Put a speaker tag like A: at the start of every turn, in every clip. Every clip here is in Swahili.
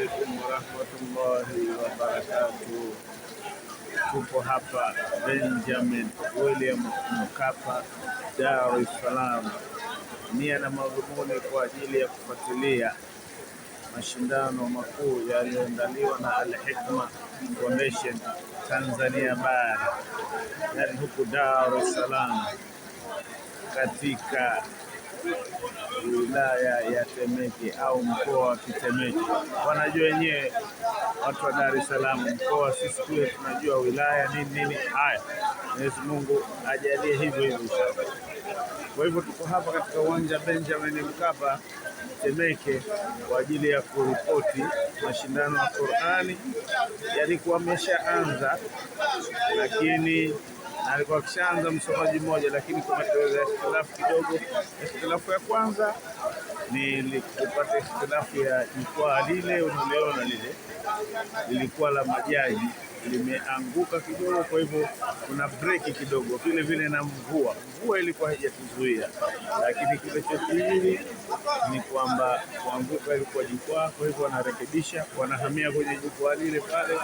A: alaikum warahmatullahi wabarakatuh. Tupo hapa Benjamin William Mkapa, Dar es Salaam, nia na madhumuni kwa ajili ya kufuatilia mashindano makuu yaliyoandaliwa na Al-Hikma Foundation Tanzania Bara, yani huku Dar es Salaam katika wilaya ya Temeke au mkoa wa Temeke. Wanajua wenyewe watu wa Dar es Salaam, mkoa sisi kule tunajua wilaya nini. Haya, Mwenyezi Mungu ajalie hivyo hivyo. Kwa hivyo tuko hapa katika uwanja Benjamin Mkapa Temeke kwa ajili ya kuripoti mashindano ya Qur'ani. Yalikuwa yameshaanza, lakini alikuwa kishaanza msomaji mmoja, lakini kumetokea ikhtilafu kidogo. Ikhtilafu ya kwanza ni kupata ikhtilafu ya jukwaa lile unaliona lile lilikuwa la majaji, limeanguka kidogo, kwa hivyo kuna breki kidogo. Vile vile na mvua ilikuwa haijatuzuia, lakini kilichotili ni kwamba kuanguka ilikuwa jukwaa, kwa hivyo wanarekebisha, wanahamia kwenye jukwaa lile pale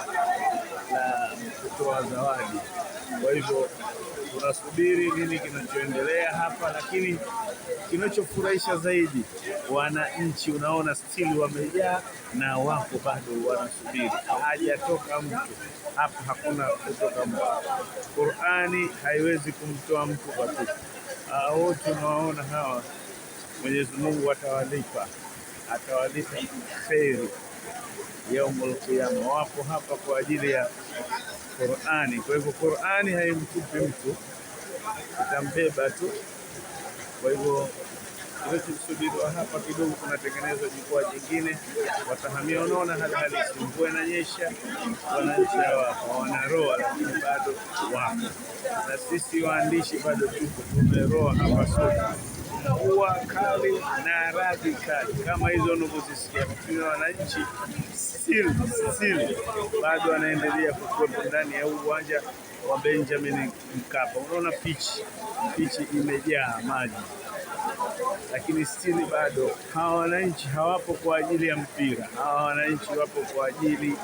A: la kutoa zawadi. Kwa hivyo tunasubiri nini kinachoendelea hapa, lakini kinachofurahisha zaidi, wananchi unaona stili wamejaa na wako bado wanasubiri. Hajatoka mtu hapa, hakuna kutoka mtu. Qur'ani haiwezi kumtoa mtu patupu. Wote unawaona hawa, Mwenyezi Mungu atawalipa kheri yaumul qiyama. Wapo hapa kwa ajili ya Qur'ani. Kwa hivyo Qur'ani haimtupi mtu, itambeba tu. Kwa hivyo tunasubiriwa hapa kidogo, kunatengenezwa jukwaa jingine, watahamia. Unaona hali halisi, mvua inanyesha, wananchi wanaroa, lakini bado wapo, na sisi waandishi bado tumeroa hapa sote. Mvua kali na radi kali kama hizo unavyozisikia, lakini wananchi still bado wanaendelea kuwepo ndani ya uwanja wa Benjamin Mkapa. Unaona pichi imejaa maji, lakini still bado hawa wananchi hawapo kwa ajili ya mpira. Hawa wananchi wapo kwa ajili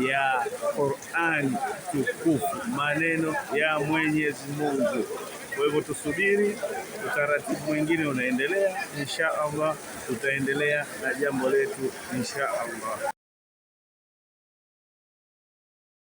A: ya Qur'ani tukufu, maneno ya Mwenyezi Mungu. Kwa hivyo tusubiri, utaratibu mwingine unaendelea. Insha Allah tutaendelea na jambo letu insha Allah.